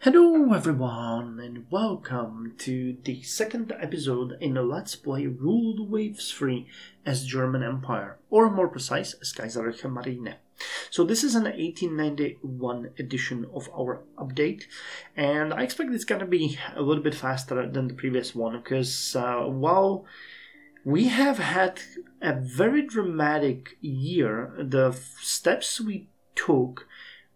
Hello everyone and welcome to the second episode in the Let's Play Ruled Waves Free as German Empire, or more precise as Kaiserliche Marine. So this is an 1891 edition of our update, and I expect it's gonna be a little bit faster than the previous one, because while we have had a very dramatic year, the steps we took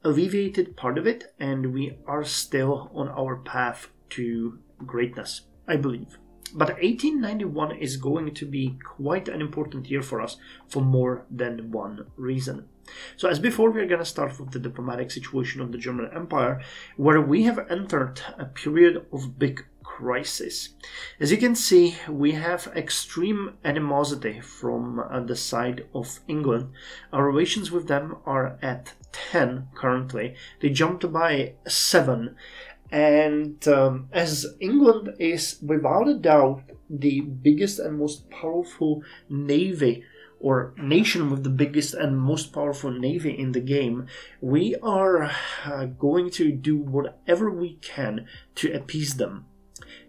alleviated part of it, and we are still on our path to greatness, I believe. But 1891 is going to be quite an important year for us for more than one reason. So as before, we're going to start with the diplomatic situation of the German Empire, where we have entered a period of big crisis. As you can see, we have extreme animosity from the side of England. Our relations with them are at 10 currently. They jumped by 7. And as England is without a doubt the biggest and most powerful navy, or nation with the biggest and most powerful navy in the game, we are going to do whatever we can to appease them.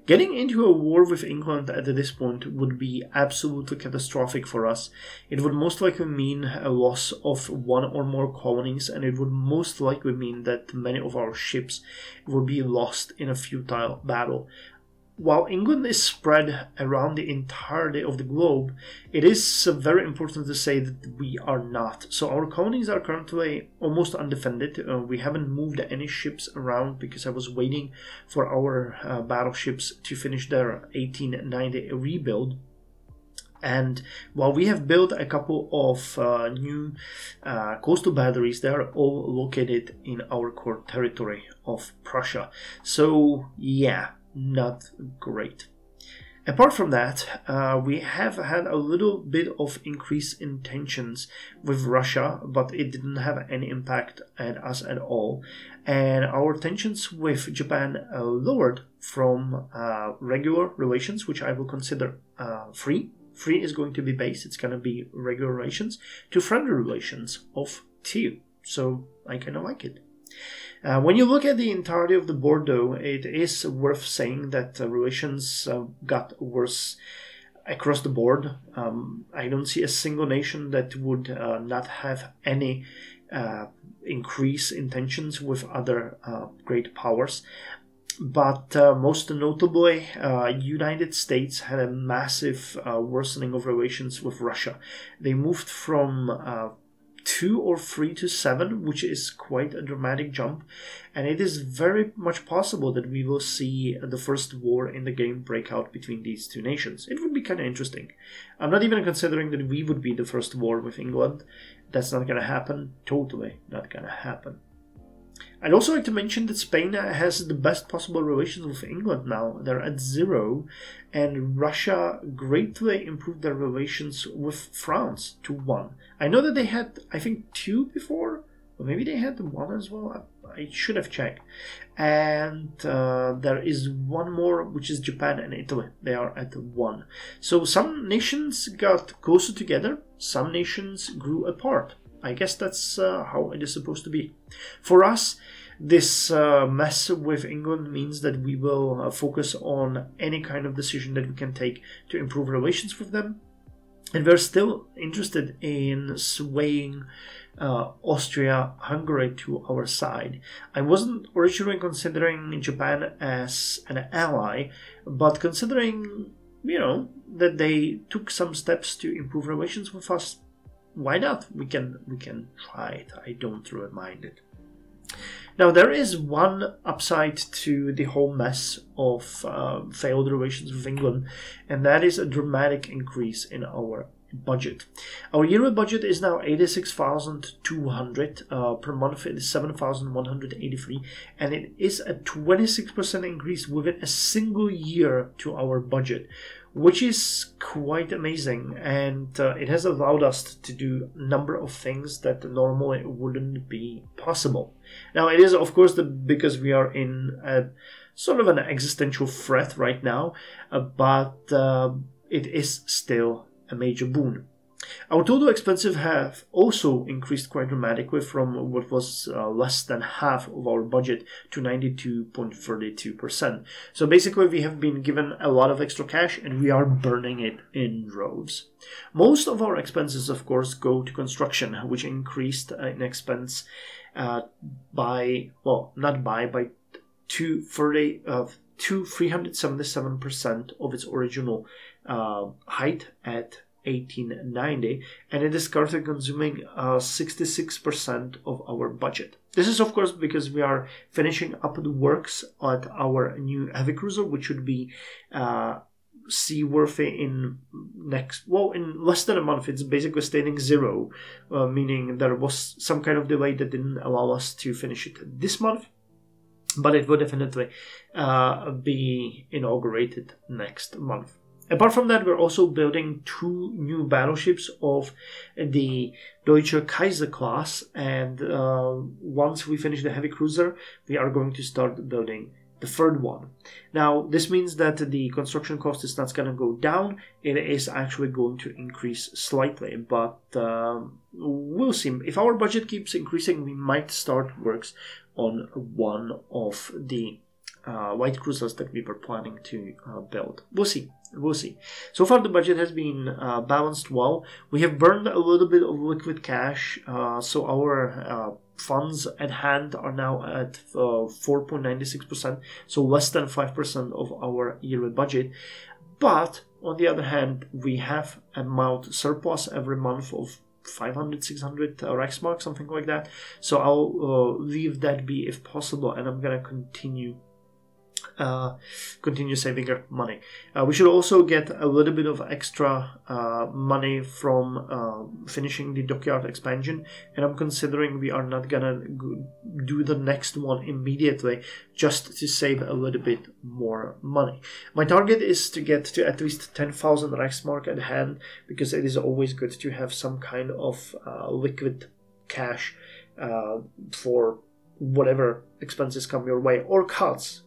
Getting into a war with England at this point would be absolutely catastrophic for us. It would most likely mean a loss of one or more colonies, and it would most likely mean that many of our ships would be lost in a futile battle. While England is spread around the entirety of the globe, it is very important to say that we are not. So our colonies are currently almost undefended. We haven't moved any ships around because I was waiting for our battleships to finish their 1890 rebuild. And while we have built a couple of new coastal batteries, they are all located in our core territory of Prussia. So yeah, not great. Apart from that, we have had a little bit of increase in tensions with Russia, but it didn't have any impact at us at all. And our tensions with Japan lowered from regular relations, which I will consider free. Free is going to be base, it's going to be regular relations, to friendly relations of 2. So I kind of like it. When you look at the entirety of the board, though, it is worth saying that relations got worse across the board. I don't see a single nation that would not have any increase in tensions with other great powers. But most notably, United States had a massive worsening of relations with Russia. They moved from 2 or 3 to 7, which is quite a dramatic jump, and it is very much possible that we will see the first war in the game break out between these two nations. It would be kind of interesting. I'm not even considering that we would be the first war with England. That's not going to happen. Totally not going to happen. I'd also like to mention that Spain has the best possible relations with England now. They're at 0, and Russia greatly improved their relations with France to 1. I know that they had, I think, 2 before, or maybe they had 1 as well. I should have checked. And there is 1 more, which is Japan and Italy. They are at 1. So some nations got closer together, some nations grew apart. I guess that's how it is supposed to be. For us, this mess with England means that we will focus on any kind of decision that we can take to improve relations with them. And we're still interested in swaying Austria-Hungary to our side. I wasn't originally considering Japan as an ally, but considering, that they took some steps to improve relations with us, why not? We can try it. I don't really mind it. Now, there is one upside to the whole mess of failed relations with England, and that is a dramatic increase in our budget. Our yearly budget is now 86,200 per month. It is 7,183, and it is a 26% increase within a single year to our budget, which is quite amazing, and it has allowed us to do a number of things that normally wouldn't be possible. Now, it is, of course, because we are in a sort of an existential threat right now, but it is still a major boon. Our total expenses have also increased quite dramatically from what was less than half of our budget to 92.32%. So basically we have been given a lot of extra cash and we are burning it in droves. Most of our expenses, of course, go to construction, which increased in expense by 377% of its original height at 1890, and it is currently consuming 66% of our budget. This is of course because we are finishing up the works at our new heavy cruiser, which should be seaworthy in less than a month. It's basically stating 0, meaning there was some kind of delay that didn't allow us to finish it this month, but it will definitely be inaugurated next month. Apart from that, we're also building 2 new battleships of the Deutsche Kaiser class, and once we finish the heavy cruiser, we are going to start building the 3rd one. Now, this means that the construction cost is not going to go down, it is actually going to increase slightly, but we'll see. If our budget keeps increasing, we might start works on one of the light cruisers that we were planning to build. We'll see. So far the budget has been balanced well. We have burned a little bit of liquid cash, so our funds at hand are now at 4.96%, so less than 5% of our yearly budget. But on the other hand, we have a mild surplus every month of 500, 600 Reichsmark, something like that. So I'll leave that be if possible, and I'm gonna continue saving up money. We should also get a little bit of extra money from finishing the dockyard expansion, and I'm considering we are not gonna do the next one immediately, just to save a little bit more money. My target is to get to at least 10,000 Reichsmark at hand, because it is always good to have some kind of liquid cash for whatever expenses come your way, or cuts.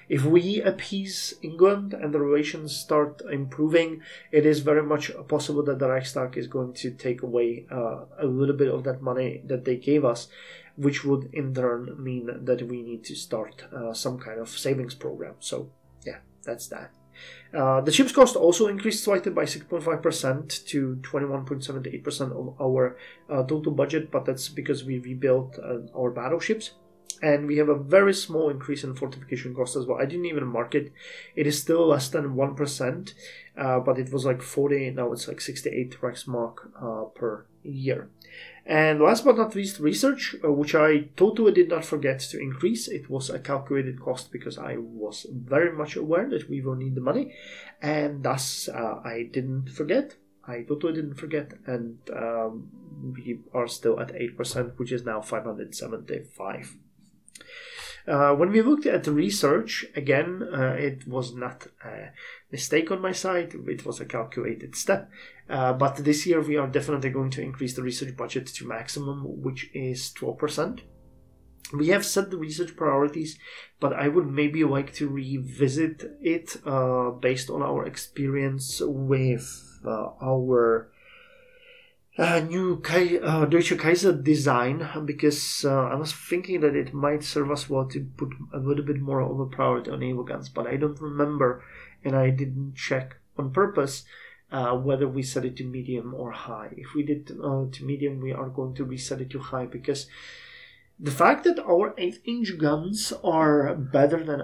If we appease England and the relations start improving, it is very much possible that the Reichstag is going to take away a little bit of that money that they gave us, which would in turn mean that we need to start some kind of savings program. So yeah, that's that. The ship's cost also increased slightly by 6.5% to 21.78% of our total budget, but that's because we rebuilt our battleships. And we have a very small increase in fortification cost as well. I didn't even mark it. It is still less than 1%, but it was like 40, now it's like 68 Reichsmark per year. And last but not least, research, which I totally did not forget to increase. It was a calculated cost because I was very much aware that we will need the money, and thus I didn't forget. I totally didn't forget, and we are still at 8%, which is now 575. When we looked at the research, again, it was not a mistake on my side, it was a calculated step. But this year we are definitely going to increase the research budget to maximum, which is 12%. We have set the research priorities, but I would maybe like to revisit it based on our experience with our new Deutsche Kaiser design, because I was thinking that it might serve us well to put a little bit more of a priority on naval guns, but I don't remember, and I didn't check on purpose whether we set it to medium or high. If we did to medium, we are going to reset it to high, because the fact that our 8-inch guns are better than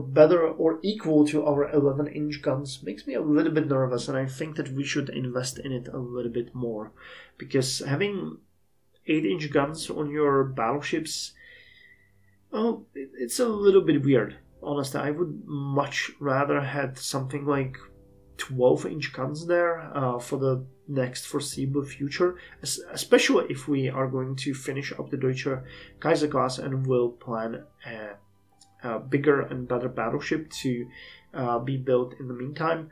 better or equal to our 11-inch guns makes me a little bit nervous, and I think that we should invest in it a little bit more, because having 8-inch guns on your battleships, it's a little bit weird. Honestly, I would much rather had something like 12-inch guns there for the next foreseeable future, especially if we are going to finish up the Deutsche Kaiser class and will plan a bigger and better battleship to be built in the meantime.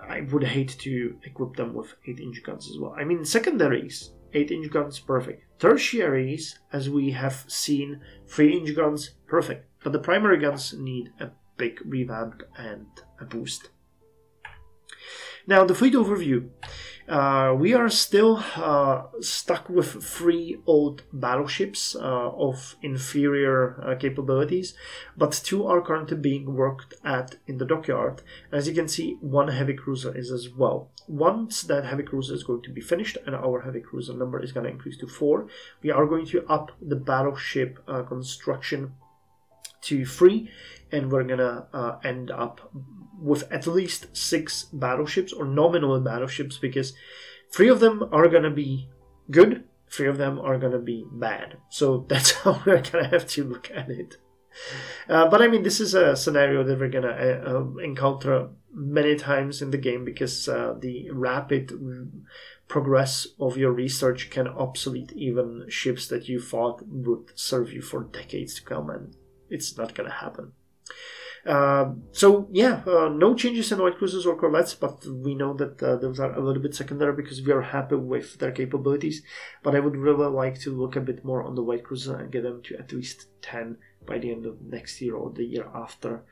I would hate to equip them with 8-inch guns as well. I mean, secondaries, 8-inch guns, perfect. Tertiaries, as we have seen, 3-inch guns, perfect. But the primary guns need a big revamp and a boost. Now, the fleet overview. We are still stuck with 3 old battleships of inferior capabilities, but 2 are currently being worked at in the dockyard. As you can see, 1 heavy cruiser is as well. Once that heavy cruiser is going to be finished and our heavy cruiser number is going to increase to 4, we are going to up the battleship construction to 3, and we're going to end up with at least 6 battleships, or nominal battleships, because 3 of them are going to be good, 3 of them are going to be bad. So that's how we're going to have to look at it. But I mean, this is a scenario that we're going to encounter many times in the game, because the rapid progress of your research can obsolete even ships that you thought would serve you for decades to come, and it's not going to happen. So yeah, no changes in light cruisers or corvettes, but we know that those are a little bit secondary because we are happy with their capabilities. But I would really like to look a bit more on the light cruiser and get them to at least 10 by the end of next year or the year after.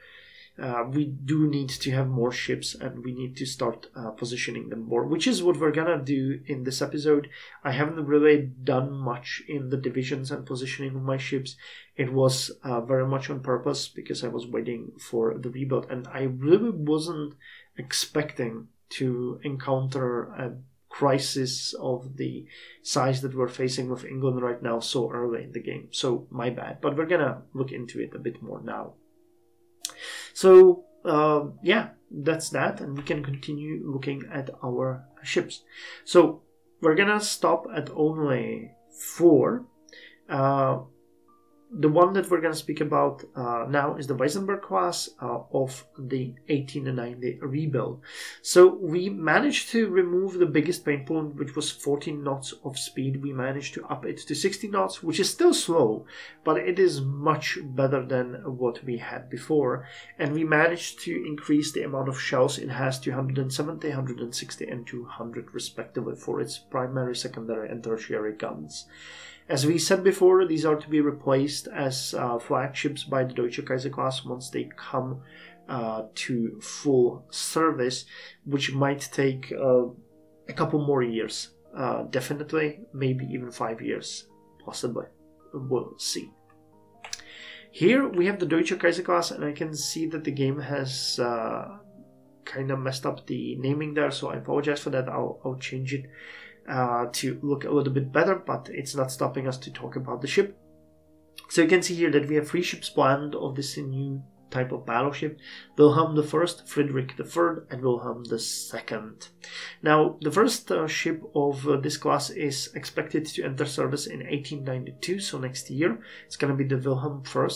We do need to have more ships, and we need to start positioning them more, which is what we're gonna do in this episode. I haven't really done much in the divisions and positioning of my ships. It was very much on purpose because I was waiting for the rebuild, and I really wasn't expecting to encounter a crisis of the size that we're facing with England right now so early in the game. So my bad, but we're gonna look into it a bit more now. So yeah, that's that, and we can continue looking at our ships. So we're gonna stop at only 4. The one that we're going to speak about now is the Weisenberg class of the 1890 rebuild. So we managed to remove the biggest pain point, which was 14 knots of speed. We managed to up it to 60 knots, which is still slow, but it is much better than what we had before. And we managed to increase the amount of shells it has to 170, 160, and 200 respectively for its primary, secondary, and tertiary guns. As we said before, these are to be replaced as flagships by the Deutsche Kaiser class once they come to full service, which might take a couple more years. Definitely, maybe even 5 years, possibly. We'll see. Here we have the Deutsche Kaiser class, and I can see that the game has kind of messed up the naming there, so I apologize for that. I'll change it to look a little bit better, but it's not stopping us to talk about the ship. So you can see here that we have 3 ships planned of this new type of battleship: Wilhelm I, Friedrich III, and Wilhelm II. Now, the first ship of this class is expected to enter service in 1892, so next year. It's going to be the Wilhelm I,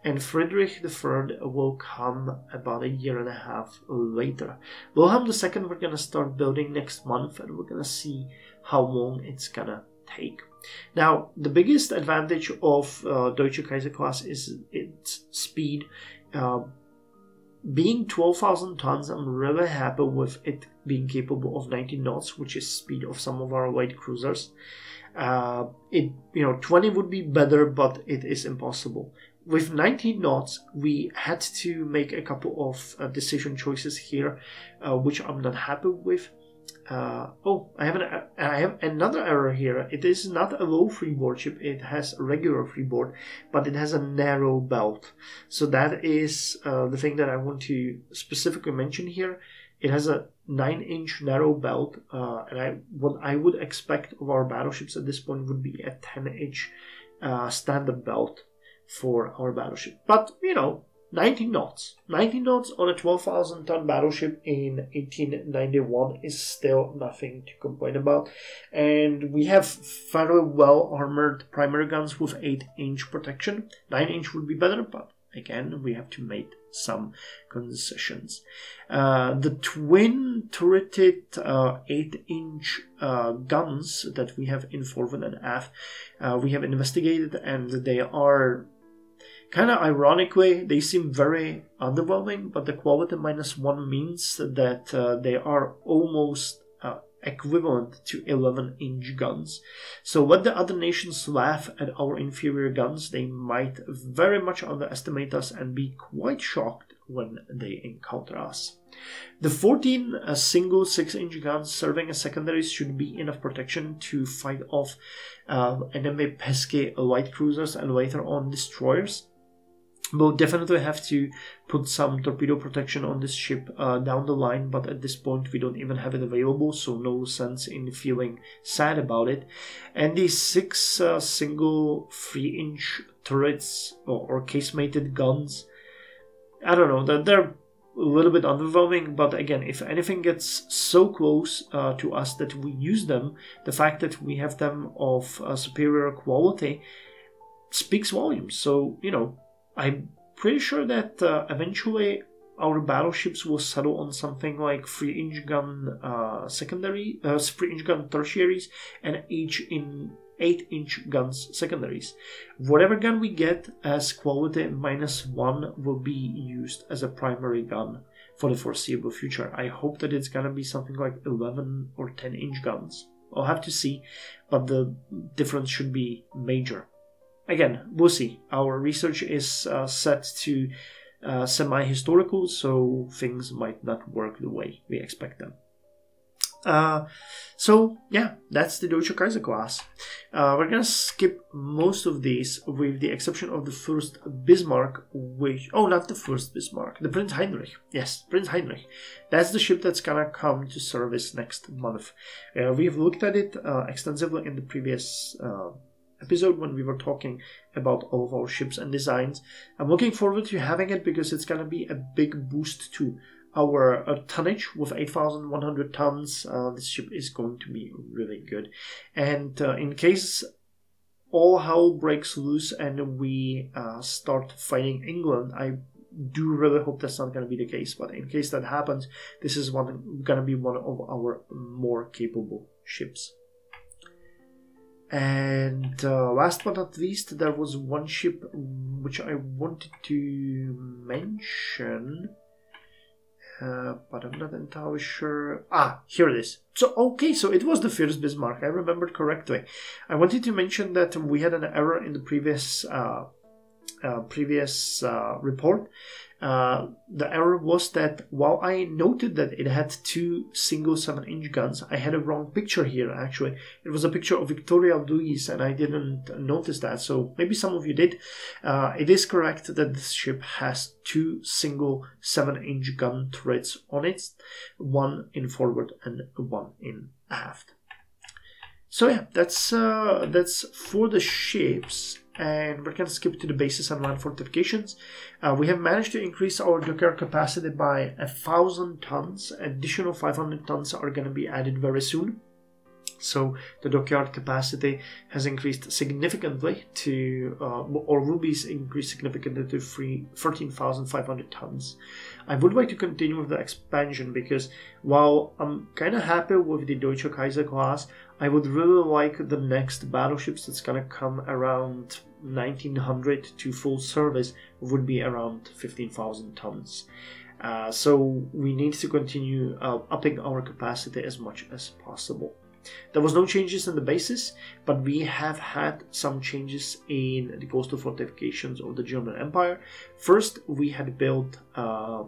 and Friedrich III will come about a year and a half later. Wilhelm II we're going to start building next month, and we're going to see how long it's going to take. Now, the biggest advantage of Deutsche Kaiser class is its speed. Being 12,000 tons, I'm really happy with it being capable of 90 knots, which is speed of some of our light cruisers. 20 would be better, but it is impossible. With 90 knots, we had to make a couple of decision choices here, which I'm not happy with. I have another error here. It is not a low freeboard ship. It has a regular freeboard, but it has a narrow belt. So that is the thing that I want to specifically mention here. It has a 9-inch narrow belt, and what I would expect of our battleships at this point would be a 10-inch standard belt for our battleship. But 90 knots. 90 knots on a 12,000 ton battleship in 1891 is still nothing to complain about. And we have fairly well armored primary guns with 8-inch protection. 9-inch would be better, but again, we have to make some concessions. The twin turreted 8-inch guns that we have in forward and aft, we have investigated, and they are kind of ironically, they seem very underwhelming, but the quality -1 means that they are almost equivalent to 11-inch guns. So when the other nations laugh at our inferior guns, they might very much underestimate us and be quite shocked when they encounter us. The 14 single 6-inch guns serving as secondaries should be enough protection to fight off enemy pesky light cruisers and later on destroyers. We'll definitely have to put some torpedo protection on this ship down the line, but at this point we don't even have it available, so no sense in feeling sad about it. And these 6 single 3-inch turrets or casemated guns, I don't know, they're a little bit underwhelming, but again, if anything gets so close to us that we use them, the fact that we have them of superior quality speaks volumes. So, you know, I'm pretty sure that eventually our battleships will settle on something like 3-inch gun secondary, 3-inch gun tertiaries, and 8-inch guns secondaries. Whatever gun we get as quality -1 will be used as a primary gun for the foreseeable future. I hope that it's gonna be something like 11 or 10-inch guns. I'll have to see, but the difference should be major. Again, we'll see. Our research is set to semi-historical, so things might not work the way we expect them. So yeah, that's the Deutsche Kaiser class. We're gonna skip most of these with the exception of the first Bismarck, not the first Bismarck, the Prinz Heinrich. Yes, Prinz Heinrich. That's the ship that's gonna come to service next month. We've looked at it extensively in the previous episode when we were talking about all of our ships and designs. I'm looking forward to having it because it's gonna be a big boost to our tonnage with 8,100 tons. This ship is going to be really good. And in case all hell breaks loose and we start fighting England, I do really hope that's not going to be the case. But in case that happens, this is going to be one of our more capable ships. And last but not least, there was one ship which I wanted to mention. But I'm not entirely sure. Here it is. So, okay, so it was the first Bismarck. I remembered correctly. I wanted to mention that we had an error in the previous report. The error was that while I noted that it had 2 single 7-inch guns, I had a wrong picture here, actually. It was a picture of Victoria Louise, and I didn't notice that, so maybe some of you did. It is correct that this ship has 2 single 7-inch gun turrets on it, 1 in forward and 1 in aft. So yeah, that's for the ships. And we're going to skip to the bases and land fortifications. We have managed to increase our dockyard capacity by 1,000 tons. Additional 500 tons are going to be added very soon. So the dockyard capacity has increased significantly to, or will be increased significantly to 13,500 tons. I would like to continue with the expansion because while I'm kind of happy with the Deutsche Kaiser class, I would really like the next battleships that's going to come around 1900 to full service would be around 15,000 tons. So we need to continue upping our capacity as much as possible. There was no changes in the bases, but we have had some changes in the coastal fortifications of the German Empire. First, we had built a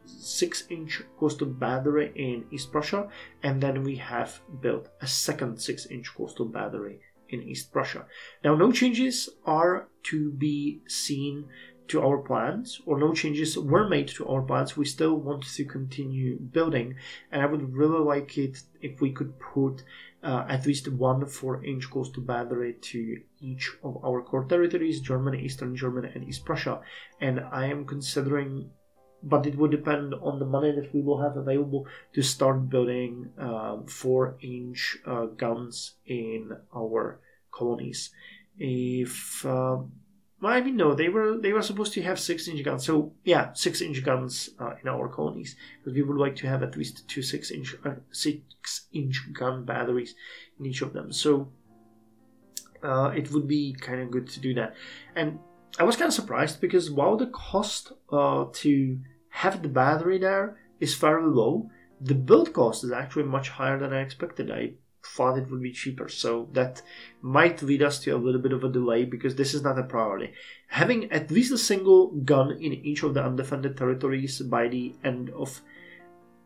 6-inch coastal battery in East Prussia, and then we have built a second 6-inch coastal battery in East Prussia. Now, no changes are to be seen to our plans, or no changes were made to our plans. We still want to continue building, and I would really like it if we could put at least 1 4-inch coastal battery to each of our core territories, Germany, Eastern Germany, and East Prussia. And I am considering, but it would depend on the money that we will have available, to start building 4-inch guns in our colonies. If I mean, no, they were supposed to have 6-inch guns. So yeah, 6-inch guns in our colonies, because we would like to have at least 2 6-inch gun batteries in each of them. So it would be kind of good to do that. And I was kind of surprised because while the cost to have the battery there is fairly low, the build cost is actually much higher than I expected. I thought it would be cheaper, so that might lead us to a little bit of a delay because this is not a priority. Having at least a single gun in each of the undefended territories by the end of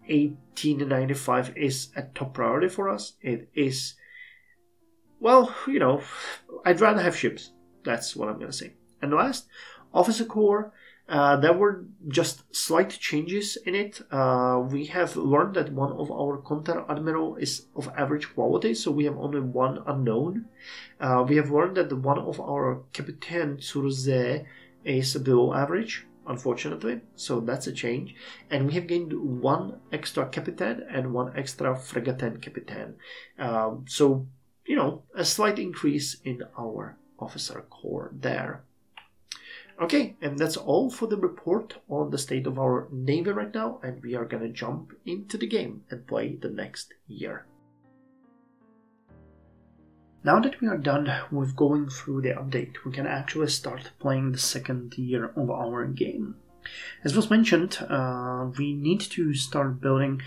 1895 is a top priority for us. It is, well, you know, I'd rather have ships. That's what I'm going to say. And last, Officer Corps. There were just slight changes in it. We have learned that one of our Grand Admiral is of average quality, so we have only one unknown. We have learned that one of our Capitaine sur See is below average, unfortunately, so that's a change. And we have gained one extra Capitaine and one extra Fregatin Capitaine. So, you know, a slight increase in our Officer Corps there. Okay, and that's all for the report on the state of our Navy right now, and we are gonna jump into the game and play the next year. Now that we are done with going through the update, we can actually start playing the second year of our game. As was mentioned, we need to start building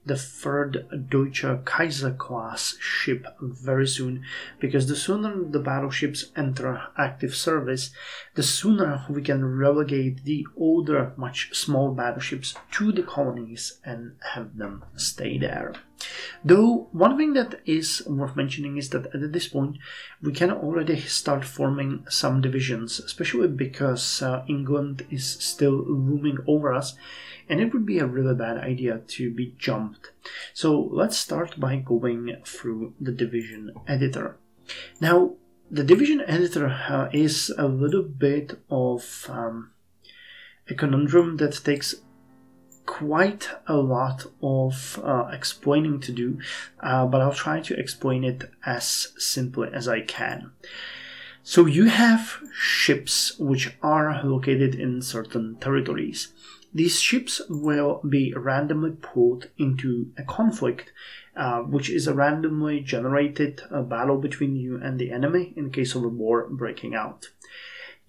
the third Deutsche Kaiser class ship very soon, because the sooner the battleships enter active service, the sooner we can relegate the older, much smaller battleships to the colonies and have them stay there. Though one thing that is worth mentioning is that at this point we can already start forming some divisions, especially because England is still looming over us, and it would be a really bad idea to be jumped. So let's start by going through the division editor. Now, the division editor is a little bit of a conundrum that takes quite a lot of explaining to do, but I'll try to explain it as simply as I can. So you have ships which are located in certain territories. These ships will be randomly pulled into a conflict, which is a randomly generated battle between you and the enemy in case of a war breaking out.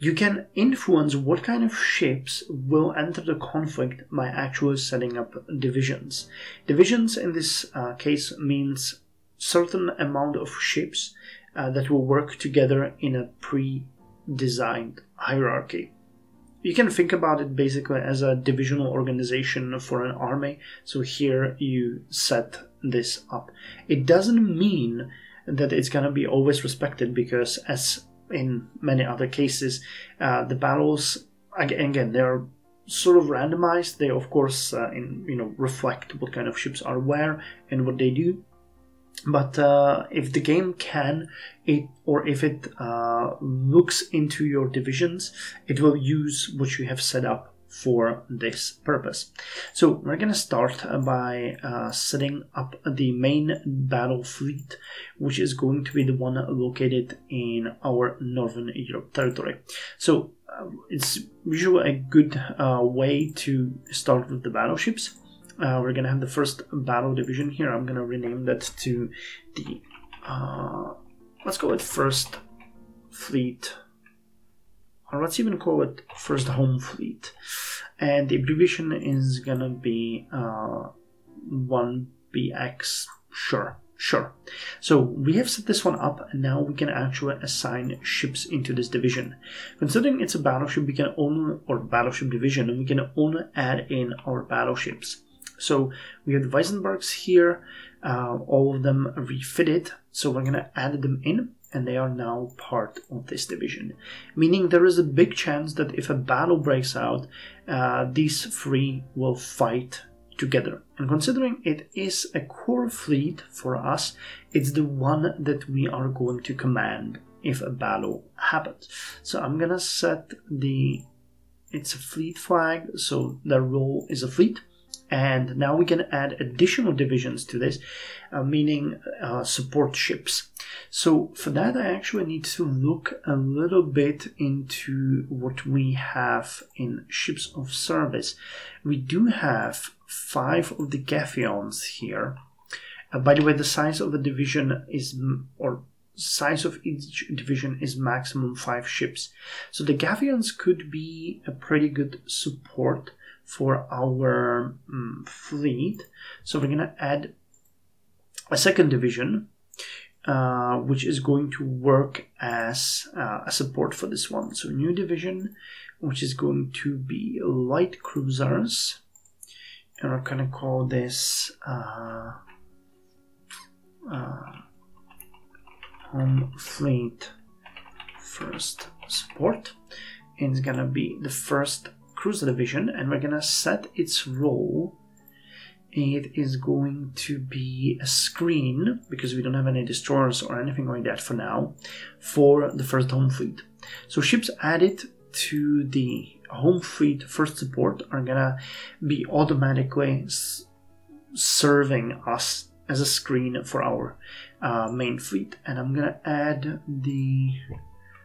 You can influence what kind of ships will enter the conflict by actually setting up divisions. Divisions in this case means certain amount of ships that will work together in a pre-designed hierarchy. You can think about it basically as a divisional organization for an army. So here you set this up. It doesn't mean that it's going to be always respected, because as in many other cases, the battles, again, they're sort of randomized. They, of course, reflect what kind of ships are where and what they do. But if the game if it looks into your divisions, it will use what you have set up for this purpose. So we're going to start by setting up the main battle fleet, which is going to be the one located in our Northern Europe territory. So it's usually a good way to start with the battleships. We're going to have the first battle division here. I'm going to rename that to the, let's call it First Fleet, or let's even call it First Home Fleet. And the abbreviation is going to be 1BX, sure. So we have set this one up, and now we can actually assign ships into this division. Considering it's a battleship, we can only, or battleship division, and we can only add in our battleships. So we have the Weissenbergs here, all of them refitted, so we're going to add them in, and they are now part of this division. Meaning there is a big chance that if a battle breaks out, these three will fight together. And considering it is a core fleet for us, it's the one that we are going to command if a battle happens. So I'm going to set it's a fleet flag, so the role is a fleet. And now we can add additional divisions to this, meaning support ships. So for that, I actually need to look a little bit into what we have in ships of service. We do have 5 of the Gaffions here. By the way, the size of the division is, or size of each division is maximum 5 ships. So the Gaffions could be a pretty good support for our fleet. So we're going to add a second division, which is going to work as a support for this one. So new division, which is going to be light cruisers, and we're going to call this home fleet first support, and it's going to be the first cruiser division, and we're going to set its role. It is going to be a screen, because we don't have any destroyers or anything like that for now, for the first home fleet. So ships added to the home fleet first support are gonna be automatically serving us as a screen for our main fleet. And I'm gonna add the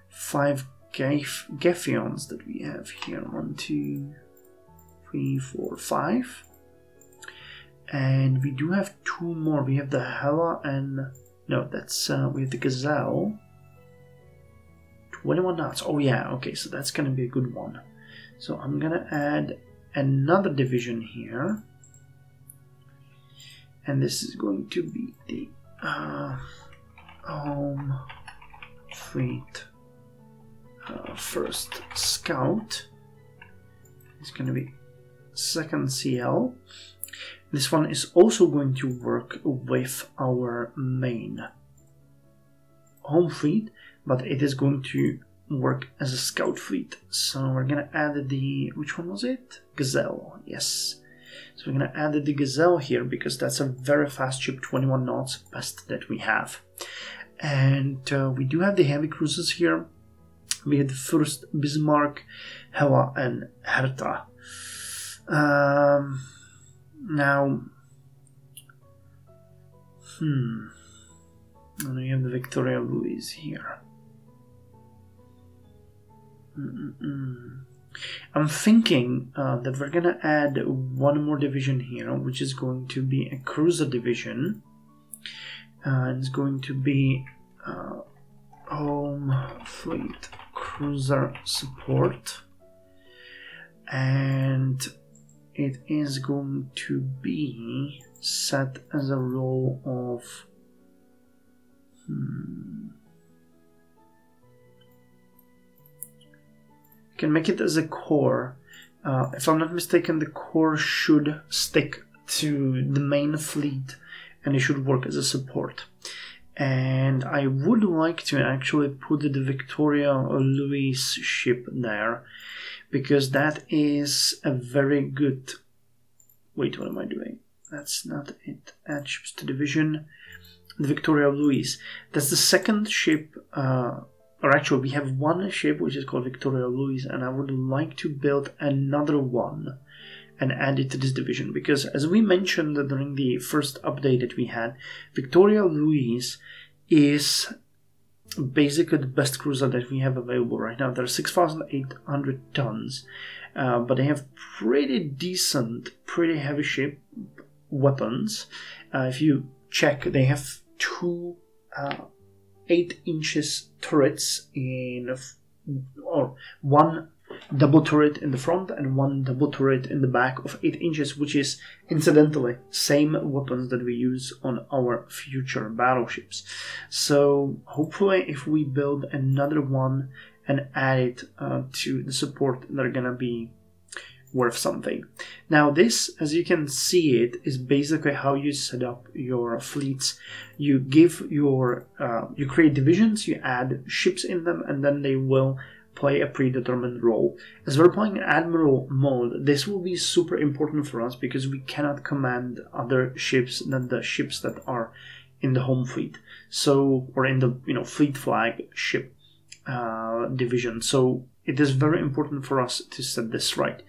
5 Gefions that we have here. 1, 2, 3, 4, 5. And we do have 2 more. We have the Hela and... no, that's... we have the Gazelle. 21 knots. Oh yeah, okay, so that's gonna be a good one. So I'm gonna add another division here. And this is going to be the home fleet first scout. It's gonna be second CL. This one is also going to work with our main home fleet, but it is going to work as a scout fleet. So we're going to add the, which one was it? Gazelle, yes. So we're going to add the Gazelle here because that's a very fast ship, 21 knots, best that we have. And we do have the heavy cruisers here. We have the first Bismarck, Hela, and Hertha. Now, and we have the Victoria Louise here. I'm thinking that we're gonna add one more division here, which is going to be a cruiser division. It's going to be home fleet cruiser support, and it is going to be set as a role of you can make it as a core. If I'm not mistaken, the core should stick to the main fleet and it should work as a support. And I would like to actually put the Victoria Louise ship there, because that is a very good... wait, what am I doing? That's not it. Add ships to division. The Victoria Louise. That's the second ship, or actually we have one ship which is called Victoria Louise, and I would like to build another one and add it to this division, because as we mentioned during the first update that we had, Victoria Louise is basically the best cruiser that we have available right now. They're 6,800 tons, but they have pretty decent, pretty heavy ship weapons. If you check, they have 2 8 inches turrets or 1 double turret in the front and 1 double turret in the back of 8 inches, which is incidentally same weapons that we use on our future battleships. So hopefully if we build another one and add it to the support, they're gonna be worth something. Now this, as you can see it, is basically how you set up your fleets. You give your you create divisions, you add ships in them, and then they will play a predetermined role. As we're playing Admiral mode, this will be super important for us because we cannot command other ships than the ships that are in the home fleet, so, or in the fleet flag ship division. So it is very important for us to set this right.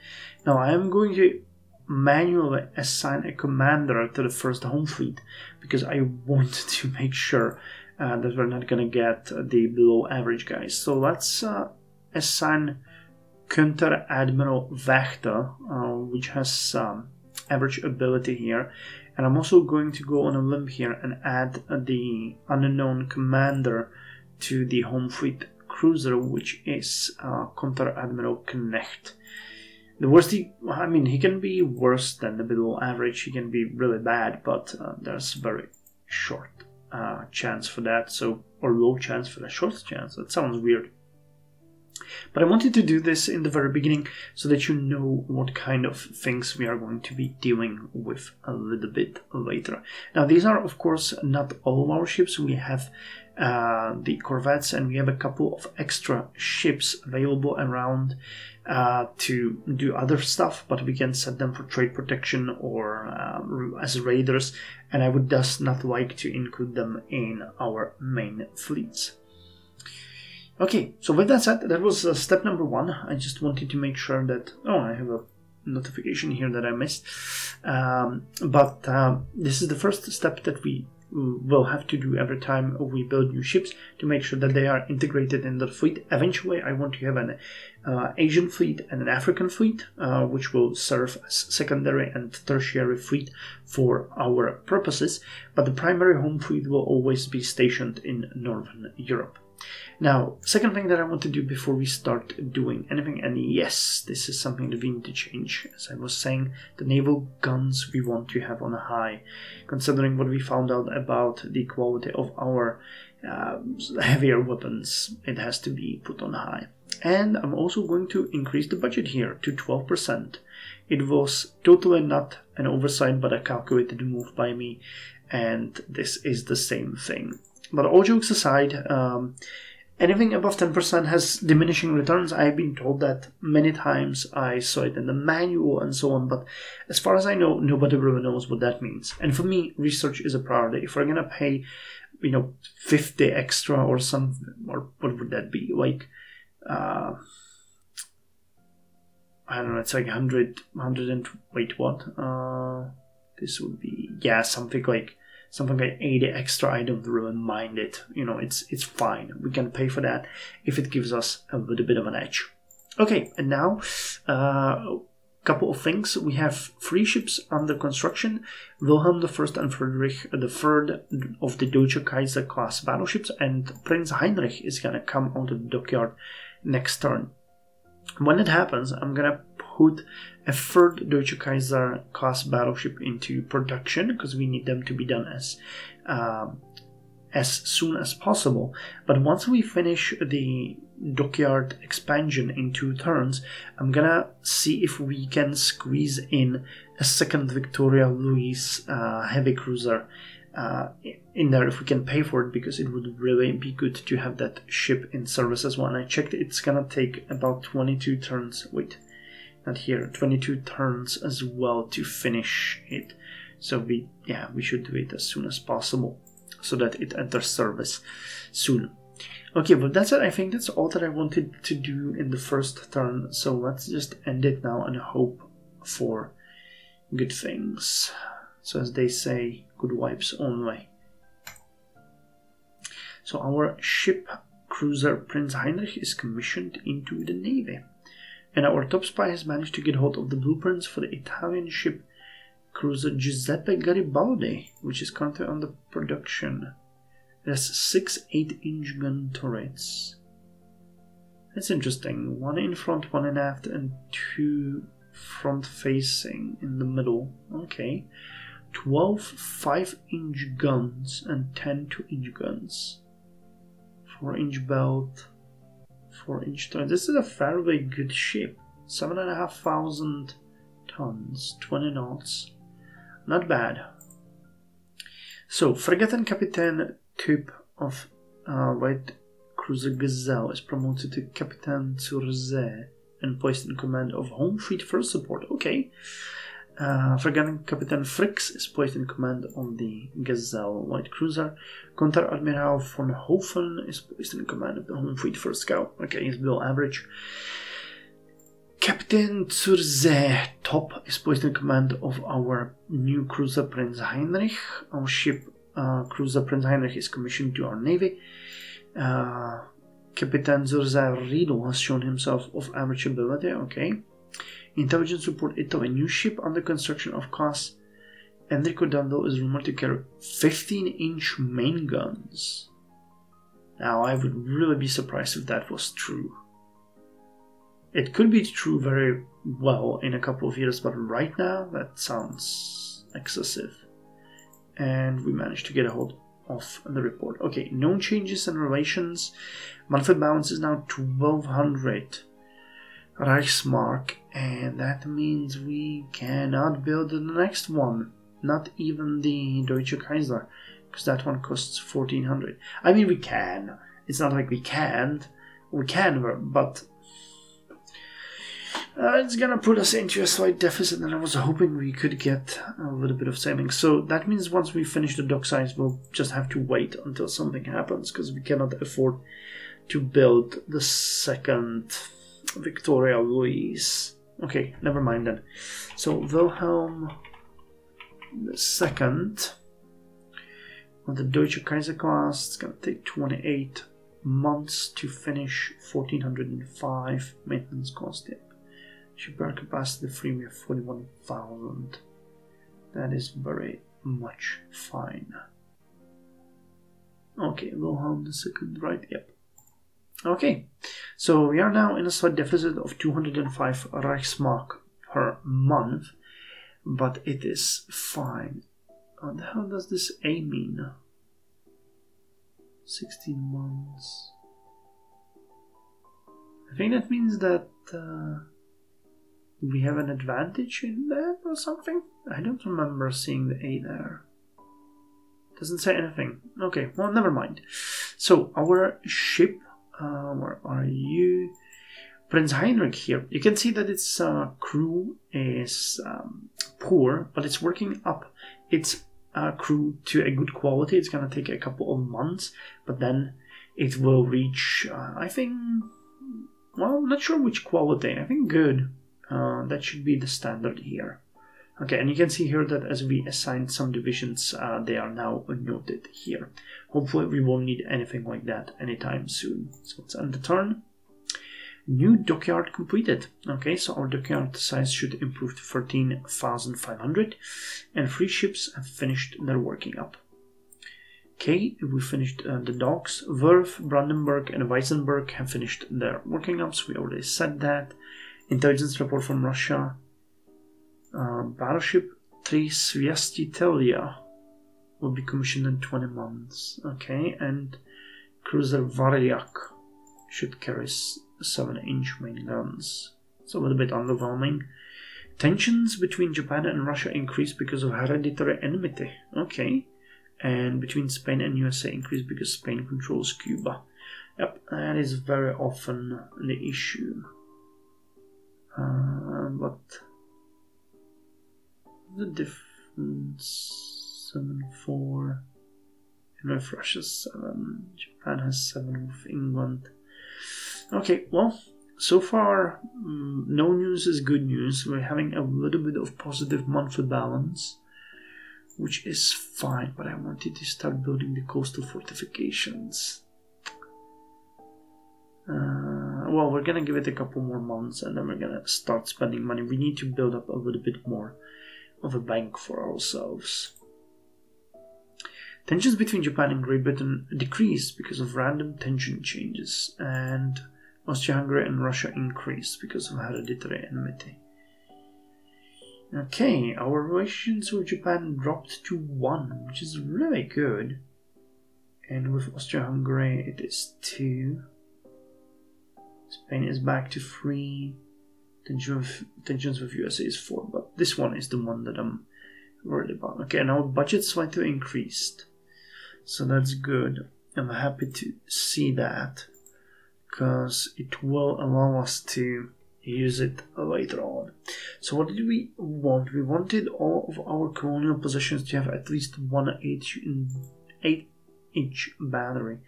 Now I am going to manually assign a commander to the first home fleet because I want to make sure that we're not going to get the below average guys. So let's assign Grand Admiral Wächter, which has average ability here. And I'm also going to go on a limb here and add the unknown commander to the home fleet cruiser, which is Grand Admiral Knecht. The worst, I mean, he can be worse than the below average. He can be really bad, but there's very short chance for that. So, or low chance for that, short chance. That sounds weird. But I wanted to do this in the very beginning so that you know what kind of things we are going to be dealing with a little bit later. Now, these are, of course, not all of our ships. We have the corvettes, and we have a couple of extra ships available around to do other stuff, but we can set them for trade protection or as raiders, and I would thus not like to include them in our main fleets. Okay, so with that said, that was step number 1. I just wanted to make sure that... Oh, I have a notification here that I missed. But this is the first step that we will have to do every time we build new ships to make sure that they are integrated in the fleet. Eventually, I want to have an Asian fleet and an African fleet, which will serve as secondary and tertiary fleet for our purposes. But the primary home fleet will always be stationed in Northern Europe. Now, second thing that I want to do before we start doing anything, and yes, this is something that we need to change. As I was saying, the naval guns we want to have on a high, considering what we found out about the quality of our heavier weapons. It has to be put on high. And I'm also going to increase the budget here to 12%. It was totally not an oversight, but a calculated move by me, and this is the same thing. But all jokes aside, anything above 10% has diminishing returns. I've been told that many times. I saw it in the manual and so on, but as far as I know, nobody really knows what that means. And for me, research is a priority. If we're gonna pay, 50 extra or something, or what would that be? Like, I don't know, it's like 100 and wait, what? This would be, yeah, something like 80 extra. I don't really mind it. It's fine. We can pay for that if it gives us a little bit of an edge. Okay, and now a couple of things. We have 3 ships under construction: Wilhelm I and Friedrich III of the Deutsche Kaiser class battleships, and Prince Heinrich is gonna come out of the dockyard next turn. When it happens, I'm gonna put a 3rd Deutsche Kaiser class battleship into production, because we need them to be done as soon as possible. But once we finish the dockyard expansion in 2 turns, I'm gonna see if we can squeeze in a 2nd Victoria Louise heavy cruiser in there, if we can pay for it, because it would really be good to have that ship in service as well. And I checked, it's gonna take about 22 turns. Wait, not here, 22 turns as well to finish it. So we should do it as soon as possible so that it enters service soon. Okay, but that's it. I think that's all that I wanted to do in the first turn. So let's just end it now and hope for good things. So as they say, good vibes only. So our ship cruiser Prince Heinrich is commissioned into the Navy. And our top spy has managed to get hold of the blueprints for the Italian ship cruiser Giuseppe Garibaldi, which is currently under production. It has 6 8-inch gun turrets. That's interesting. 1 in front, 1 in aft, and 2 front facing in the middle. Okay. 12 5-inch guns and 10 2-inch guns. 4-inch belt, 4-inch turret. This is a fairly good ship. 7,500 tons, 20 knots. Not bad. So, Fregattenkapitän type of light cruiser Gazelle is promoted to Kapitän zur See and placed in command of Home Fleet First Support. Okay. Fregattenkapitän Fricks is placed in command on the Gazelle light cruiser. Grand Admiral von Hofen is placed in command of the Home Fleet First Scout. Okay, he's below average. Kapitän zur See Top is placed in command of our new cruiser Prinz Heinrich. Our ship cruiser Prinz Heinrich is commissioned to our navy. Kapitän zur See Riedel has shown himself of average ability. Okay. Intelligence Support Italy, new ship under construction of class Enrico Dandel is rumored to carry 15-inch main guns. Now, I would really be surprised if that was true. It could be true very well in a couple of years, but right now that sounds excessive. And we managed to get a hold of the report. Okay, no changes in relations. Monthly balance is now 1200 Reichsmark, and that means we cannot build the next one. Not even the Deutsche Kaiser, because that one costs 1400. I mean, we can. It's not like we can't. We can, but it's gonna put us into a slight deficit, and I was hoping we could get a little bit of savings. So that means once we finish the dock size, we'll just have to wait until something happens, because we cannot afford to build the second Victoria Louise. Okay, never mind then. So Wilhelm II, on the Deutsche Kaiser class, it's gonna take 28 months to finish. 1405 maintenance cost. Yep. Shipyard capacity free, we have 41,000. That is very much fine. Okay, Wilhelm II, right? Yep. Okay, so we are now in a slight deficit of 205 Reichsmark per month, but it is fine. What the hell does this A mean? 16 months. I think that means that we have an advantage in that or something? I don't remember seeing the A there. Doesn't say anything. Okay, well, never mind. So, our ship, where are you? Prince Heinrich here. You can see that its crew is poor, but it's working up its crew to a good quality. It's gonna take a couple of months, but then it will reach, I think, well, I'm not sure which quality. I think good. That should be the standard here. Okay, and you can see here that as we assigned some divisions, they are now noted here. Hopefully we won't need anything like that anytime soon. So let's end the turn. New dockyard completed. Okay, so our dockyard size should improve to 13,500, and 3 ships have finished their working up. Okay, we finished the docks. Werf, Brandenburg, and Weissenberg have finished their working ups. We already said that. Intelligence report from Russia. Battleship Trisviastitelia will be commissioned in 20 months. Okay, and cruiser Varyak should carry 7-inch main guns. It's a little bit underwhelming. Tensions between Japan and Russia increased because of hereditary enmity. Okay, and between Spain and USA increased because Spain controls Cuba. Yep, that is very often the issue. But the difference 7-4. If Russia's 7, Japan has 7 with England. Okay, well, so far no news is good news. We're having a little bit of positive monthly balance, which is fine, but I wanted to start building the coastal fortifications. Well, we're gonna give it a couple more months and then we're gonna start spending money. We need to build up a little bit more of a bank for ourselves. Tensions between Japan and Great Britain decreased because of random tension changes, and Austria-Hungary and Russia increased because of hereditary enmity. Okay, our relations with Japan dropped to 1, which is really good. And with Austria-Hungary it is 2. Spain is back to 3. Tensions with USA is 4, but this one is the one that I'm worried about. Okay, and our budget slightly increased, so that's good. I'm happy to see that, because it will allow us to use it later on. So what did we want? We wanted all of our colonial possessions to have at least one 8-inch battery.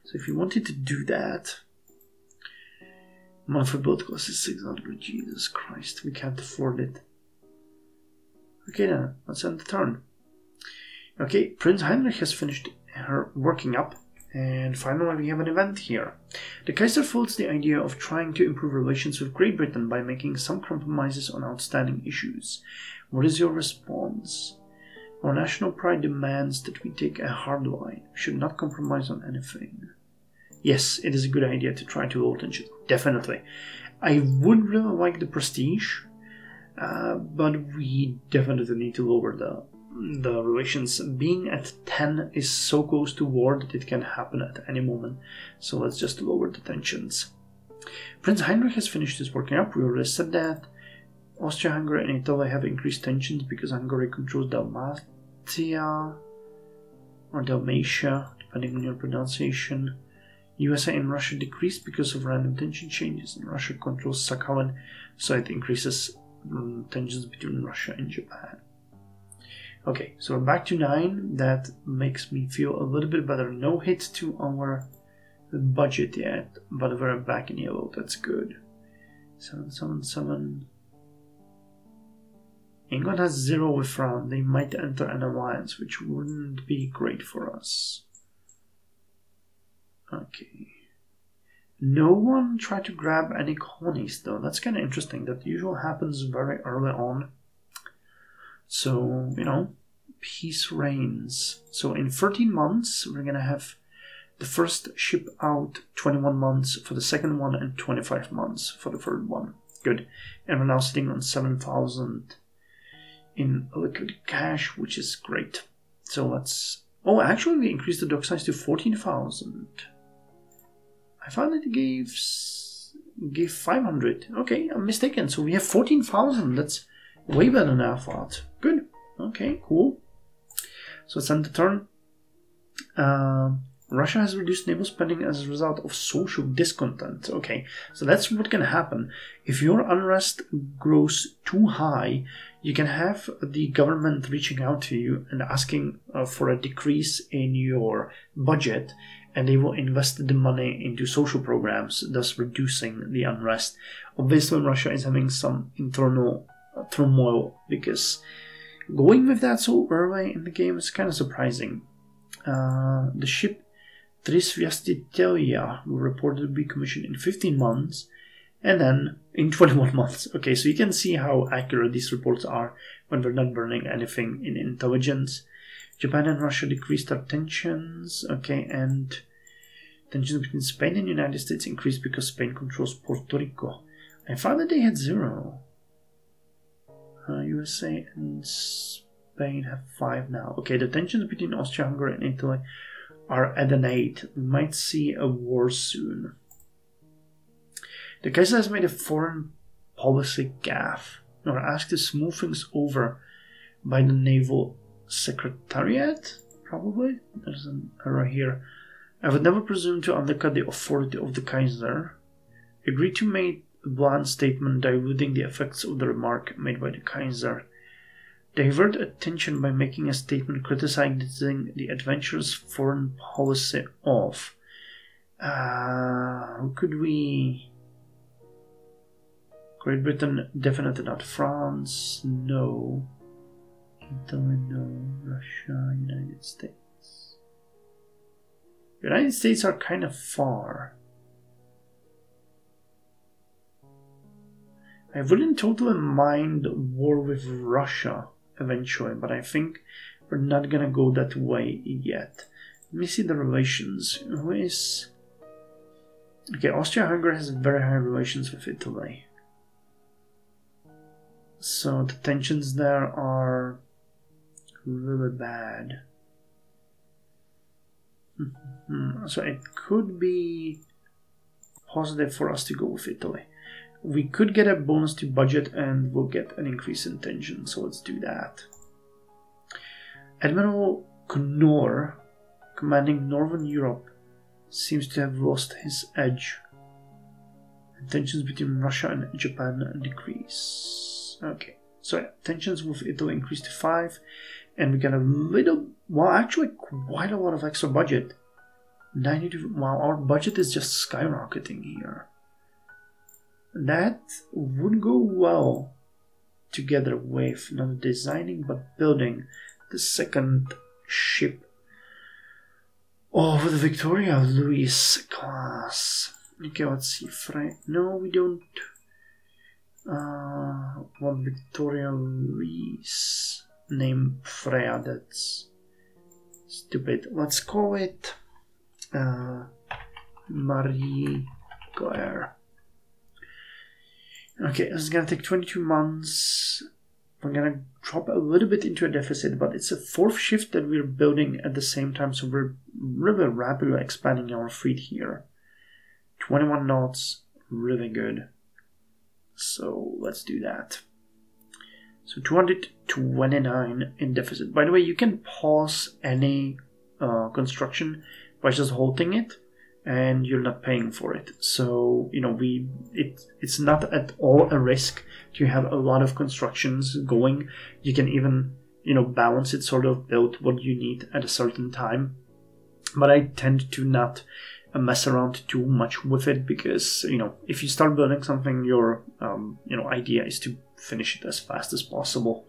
So if you wanted to do that, monthly build cost is 600. Jesus Christ, we can't afford it. Okay then, let's end the turn. Okay, Prince Heinrich has finished her working up, and finally we have an event here. The Kaiser floats the idea of trying to improve relations with Great Britain by making some compromises on outstanding issues. What is your response? Our national pride demands that we take a hard line. We should not compromise on anything. Yes, it is a good idea to try to lower tension. Definitely. I would really like the prestige, but we definitely need to lower the relations. Being at 10 is so close to war that it can happen at any moment. So let's just lower the tensions. Prince Heinrich has finished his working up. We already said that. Austria-Hungary and Italy have increased tensions because Hungary controls Dalmatia or Dalmatia, depending on your pronunciation. USA and Russia decreased because of random tension changes, and Russia controls Sakhalin, so it increases tensions between Russia and Japan. Okay, so we're back to 9. That makes me feel a little bit better. No hit to our budget yet, but we're back in yellow. That's good. 777. England has 0 with France. They might enter an alliance, which wouldn't be great for us. Okay. No one tried to grab any colonies, though. That's kind of interesting. That usually happens very early on. So, you know, peace reigns. So in 13 months, we're going to have the first ship out, 21 months for the second one, and 25 months for the third one. Good. And we're now sitting on 7,000 in liquid cash, which is great. So let's... Oh, actually we increased the dock size to 14,000. I found it gave 500. Okay, I'm mistaken. So we have 14,000. That's way better than I thought. Good. Okay, cool. So let's end the turn. Russia has reduced naval spending as a result of social discontent. Okay, so that's what can happen. If your unrest grows too high, you can have the government reaching out to you and asking for a decrease in your budget, and they will invest the money into social programs, thus reducing the unrest. Obviously, Russia is having some internal turmoil, because going with that so early in the game is kind of surprising. The ship Trisvjastitelia will reportedly be commissioned in 15 months, and then in 21 months. Okay, so you can see how accurate these reports are when we're not burning anything in intelligence. Japan and Russia decreased their tensions. Okay, and tensions between Spain and the United States increased because Spain controls Puerto Rico. I found that they had 0. USA and Spain have 5 now. Okay, the tensions between Austria-Hungary and Italy are at an 8. We might see a war soon. The Kaiser has made a foreign policy gaffe, or asked to smooth things over by the Naval Secretariat, probably. There's an error here. I would never presume to undercut the authority of the Kaiser. Agreed to make a blunt statement diluting the effects of the remark made by the Kaiser. Divert attention by making a statement criticizing the adventurous foreign policy of... who could we... Great Britain, definitely not. France, no. Italy, no. Russia, United States. United States are kind of far. I wouldn't totally mind war with Russia eventually, but I think we're not gonna go that way yet. Let me see the relations. Who is... Okay, Austria-Hungary has very high relations with Italy. So the tensions there are really bad. So it could be positive for us to go with Italy. We could get a bonus to budget and we'll get an increase in tension, so let's do that. Admiral Knorr, commanding Northern Europe, seems to have lost his edge. And tensions between Russia and Japan decrease. Okay, so tensions with Italy increased to 5, and we got a little, well, actually quite a lot of extra budget. 92, wow, our budget is just skyrocketing here. That would go well together with not designing but building the second ship of the Victoria Louis class. Okay, let's see. No, we don't want Victoria Louis. Name Freya, that's stupid. Let's call it Marie Claire. Okay, this is gonna take 22 months. We're gonna drop a little bit into a deficit, but it's a fourth shift that we're building at the same time, so we're really rapidly expanding our fleet here. 21 knots, really good. So let's do that. So 229 in deficit. By the way, you can pause any construction by just holding it, and you're not paying for it. So it's not at all a risk to have a lot of constructions going. You can even balance it, sort of build what you need at a certain time. But I tend to not mess around too much with it, because if you start building something, your idea is to finish it as fast as possible.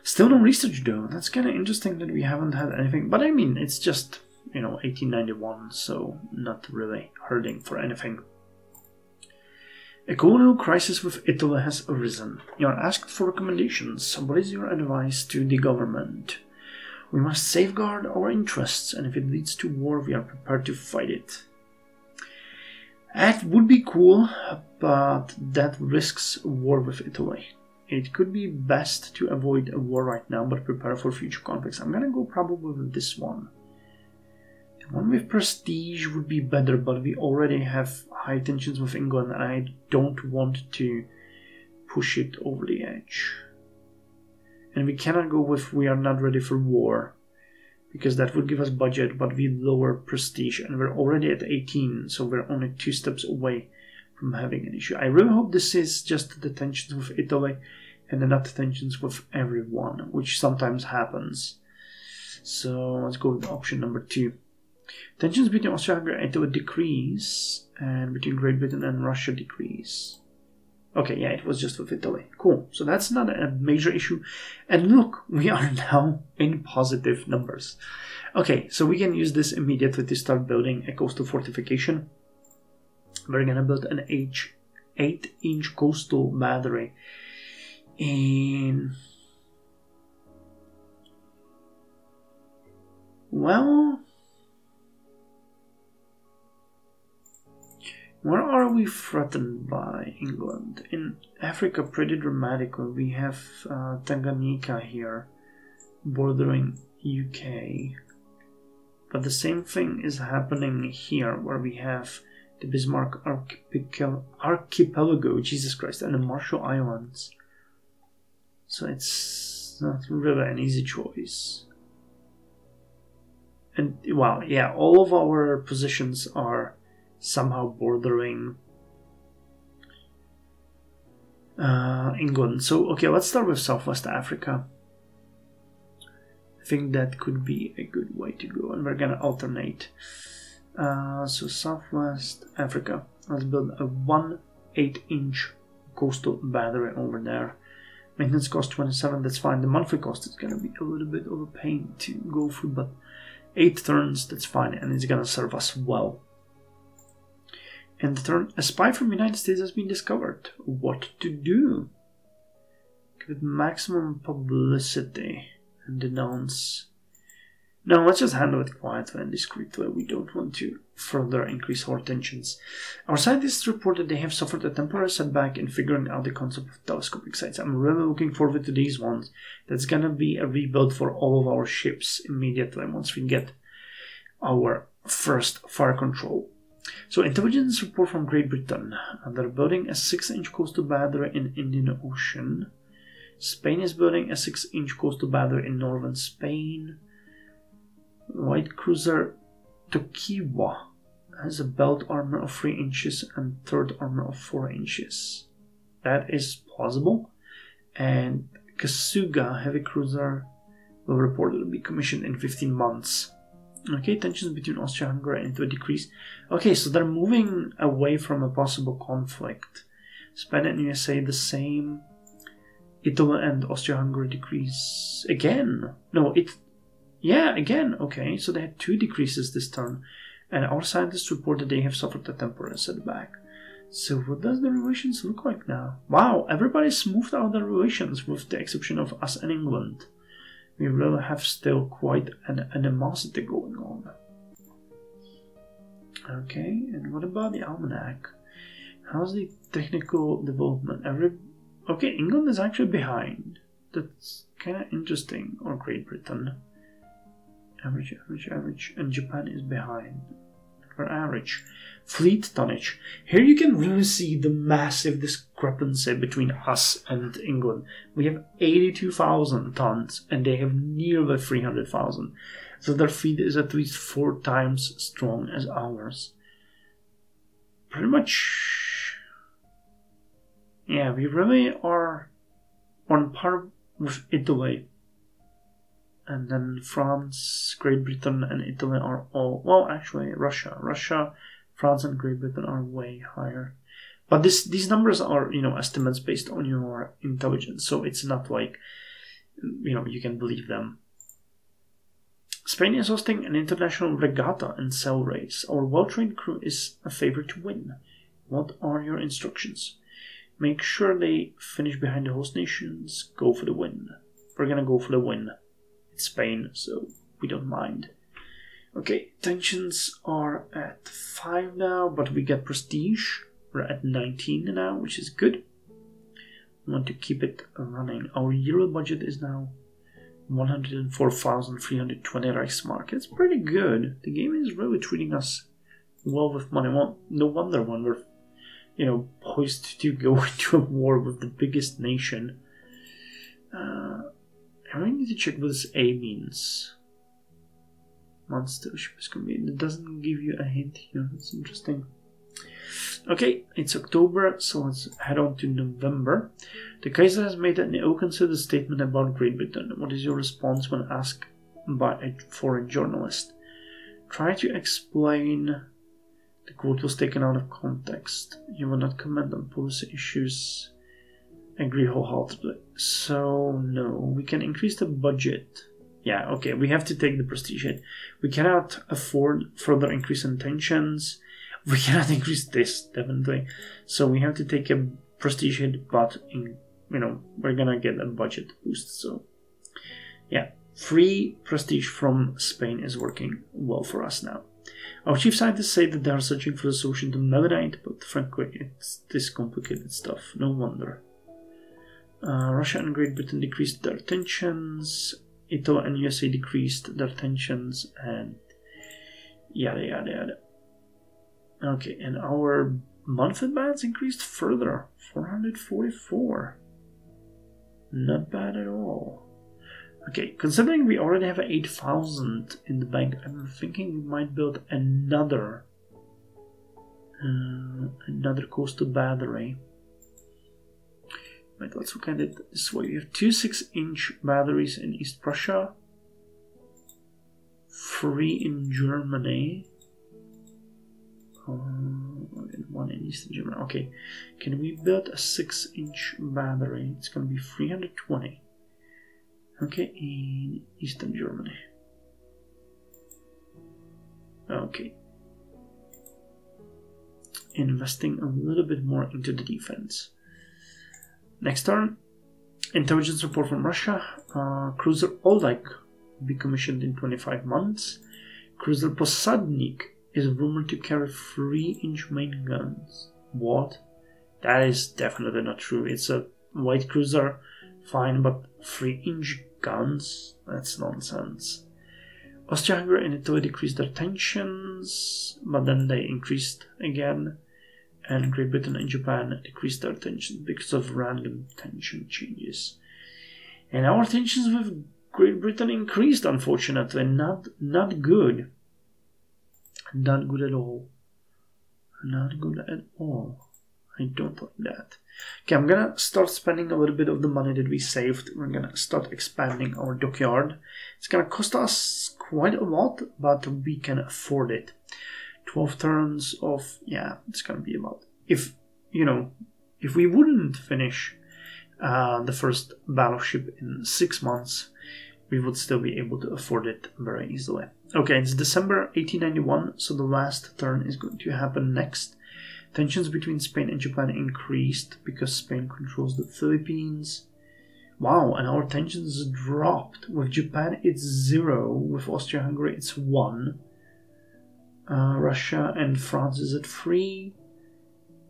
Still no research though. That's kind of interesting that we haven't had anything, but I mean, it's just 1891, so not really hurting for anything. A colonial crisis with Italy has arisen. You are asked for recommendations. What is your advice to the government? We must safeguard our interests, and if it leads to war, we are prepared to fight it. That would be cool, but that risks war with Italy. It could be best to avoid a war right now, but prepare for future conflicts. I'm gonna go probably with this one. The one with prestige would be better, but we already have high tensions with England, and I don't want to push it over the edge. And we cannot go with we are not ready for war, because that would give us budget, but we lower prestige, and we're already at 18, so we're only 2 steps away from having an issue. I really hope this is just the tensions with Italy and not tensions with everyone, which sometimes happens. So let's go with option number 2. Tensions between Austria-Hungary and Italy decrease, and between Great Britain and Russia decrease. Okay, yeah, it was just with Italy. Cool. So that's not a major issue. And look, we are now in positive numbers. Okay, so we can use this immediately to start building a coastal fortification. We're gonna build an 8-inch coastal battery in... Well... Where are we threatened by England? In Africa, pretty dramatically. We have Tanganyika here, bordering UK. But the same thing is happening here, where we have the Bismarck Archipelago, Jesus Christ, and the Marshall Islands. So it's not really an easy choice. And, well, yeah, all of our positions are somehow bordering England. So, okay, let's start with Southwest Africa. I think that could be a good way to go, and we're gonna alternate. So, Southwest Africa. Let's build a 1/8-inch coastal battery over there. Maintenance cost 27, that's fine. The monthly cost is gonna be a little bit of a pain to go through, but 8 turns, that's fine, and it's gonna serve us well. And the turn, a spy from the United States has been discovered. What to do? Give it maximum publicity and denounce. No, let's just handle it quietly and discreetly. We don't want to further increase our tensions. Our scientists reported they have suffered a temporary setback in figuring out the concept of telescopic sights. I'm really looking forward to these ones. That's gonna be a rebuild for all of our ships immediately once we get our first fire control. So, intelligence report from Great Britain. They're building a 6-inch coastal battery in Indian Ocean. Spain is building a 6-inch coastal battery in northern Spain. Light cruiser Tokiwa has a belt armor of 3 inches and third armor of 4 inches. That is plausible. And Kasuga heavy cruiser will reportedly be commissioned in 15 months. Okay, tensions between Austria-Hungary and Italy decrease. Okay, so they're moving away from a possible conflict. Spain and USA the same. Italy and Austria-Hungary decrease again. No, again. Okay, so they had 2 decreases this turn. And our scientists reported they have suffered a temporary setback. So what does the relations look like now? Wow, everybody smoothed out their relations with the exception of us and England. We really have still quite an animosity going on. Okay, and what about the almanac? How's the technical development? Okay, England is actually behind. That's kind of interesting. Or Great Britain. Average, and Japan is behind. Or average. Fleet tonnage. Here you can really see the massive discrepancy between us and England. We have 82,000 tons and they have nearly 300,000. So their fleet is at least 4 times strong as ours. Pretty much, yeah, we really are on par with Italy. And then France, Great Britain, and Italy are all, well, actually, Russia, France, and Great Britain are way higher. But these numbers are, estimates based on your intelligence, so it's not like, you can believe them. Spain is hosting an international regatta and sail race. Our well-trained crew is a favorite to win. What are your instructions? Make sure they finish behind the host nations. Go for the win. We're gonna go for the win. It's Spain, so we don't mind. Okay, tensions are at 5 now, but we get prestige. We're at 19 now, which is good. We want to keep it running. Our yearly budget is now 104,320 Reichsmark. It's pretty good. The game is really treating us well with money. Well, no wonder when we're, poised to go into a war with the biggest nation. I really need to check what this A means. Monster ship is convenient. It doesn't give you a hint here. That's interesting. Okay, it's October, so let's head on to November. The Kaiser has made an ill-considered statement about Great Britain. What is your response when asked by a foreign journalist? Try to explain. The quote was taken out of context. You will not comment on policy issues. Agree wholeheartedly. So, no, we can increase the budget. Yeah, okay, we have to take the prestige hit. We cannot afford further increase in tensions. We cannot increase this, definitely. So we have to take a prestige hit, but, we're gonna get a budget boost, so... Yeah, free prestige from Spain is working well for us now. Our chief scientists say that they are searching for a solution to melanite, but frankly, it's this complicated stuff, no wonder. Russia and Great Britain decreased their tensions, Italy and USA decreased their tensions, and yada yada yada. Okay, and our monthly balance increased further, 444. Not bad at all. Okay, considering we already have 8,000 in the bank, I'm thinking we might build another coastal battery. Right, let's look at it this way. We have 2 6-inch batteries in East Prussia, 3 in Germany, and 1 in Eastern Germany. Okay, can we build a 6-inch battery? It's going to be 320. Okay, in Eastern Germany. Okay. Investing a little bit more into the defense. Next turn, intelligence report from Russia. Cruiser Oleg will be commissioned in 25 months. Cruiser Posadnik is rumored to carry 3-inch main guns. What? That is definitely not true. It's a light cruiser, fine, but 3-inch guns? That's nonsense. Austria-Hungary and Italy decreased their tensions, but then they increased again. And Great Britain and Japan decreased their tensions because of random tension changes. And our tensions with Great Britain increased, unfortunately. Not good. Not good at all. Not good at all. I don't like that. Okay, I'm gonna start spending a little bit of the money that we saved. We're gonna start expanding our dockyard. It's gonna cost us quite a lot, but we can afford it. 12 turns of, yeah, it's gonna be about, if we wouldn't finish the first battleship in 6 months, we would still be able to afford it very easily. Okay, it's December 1891, so the last turn is going to happen next. Tensions between Spain and Japan increased because Spain controls the Philippines. Wow, and our tensions dropped. With Japan it's 0, with Austria-Hungary it's 1. Russia and France is at 3.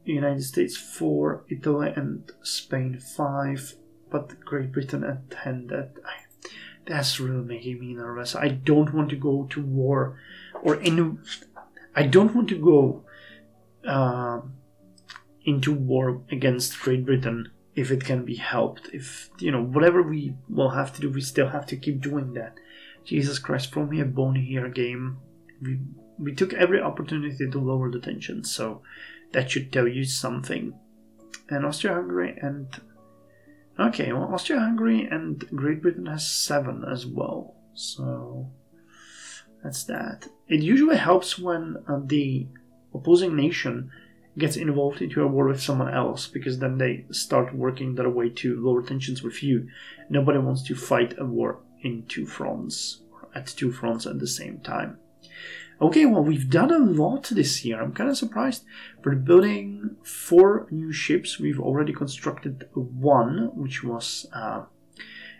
United States 4, Italy and Spain 5, but Great Britain at 10. That's really making me nervous. I don't want to go to war, I don't want to go into war against Great Britain if it can be helped. If, whatever we will have to do, we still have to keep doing that. Jesus Christ, throw me a bone here, game. We took every opportunity to lower the tension, so that should tell you something. And Austria-Hungary and... Okay, well, Austria-Hungary and Great Britain has 7 as well. So that's that. It usually helps when the opposing nation gets involved into a war with someone else, because then they start working their way to lower tensions with you. Nobody wants to fight a war in 2 fronts, or at 2 fronts at the same time. Okay, well, we've done a lot this year. I'm kind of surprised. We're building 4 new ships. We've already constructed 1, which was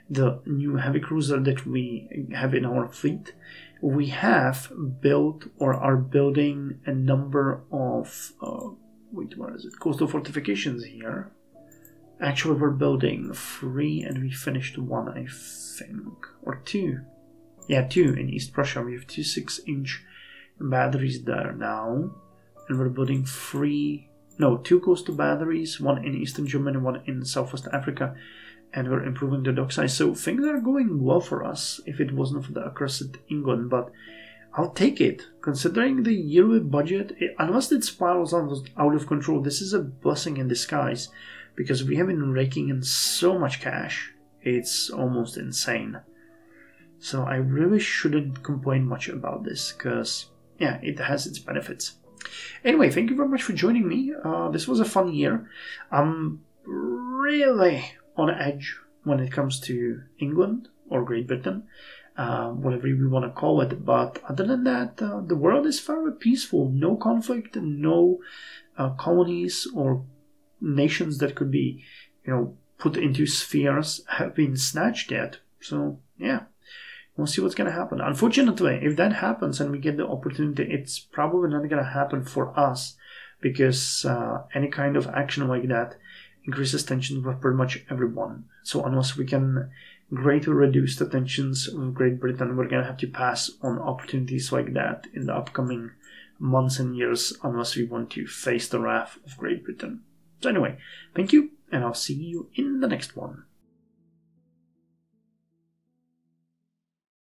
the new heavy cruiser that we have in our fleet. We have built or are building a number of coastal fortifications here. Actually, we're building 3 and we finished 1, I think, or 2. Yeah, 2 in East Prussia. We have 2 6-inch batteries there now, and we're building 2 coastal batteries, 1 in Eastern Germany, 1 in Southwest Africa, and we're improving the dock size. So things are going well for us if it wasn't for the accursed England, but I'll take it. Considering the yearly budget, unless it spirals out of control, this is a blessing in disguise, because we have been raking in so much cash, it's almost insane. So I really shouldn't complain much about this, because yeah, it has its benefits. Anyway, thank you very much for joining me. This was a fun year. I'm really on edge when it comes to England or Great Britain, whatever we want to call it. But other than that, the world is fairly peaceful. No conflict, no colonies or nations that could be, put into spheres have been snatched yet. So yeah. We'll see what's going to happen. Unfortunately, if that happens and we get the opportunity, it's probably not going to happen for us, because any kind of action like that increases tensions with pretty much everyone. So unless we can greatly reduce the tensions with Great Britain, we're going to have to pass on opportunities like that in the upcoming months and years, unless we want to face the wrath of Great Britain. So anyway, thank you, and I'll see you in the next one.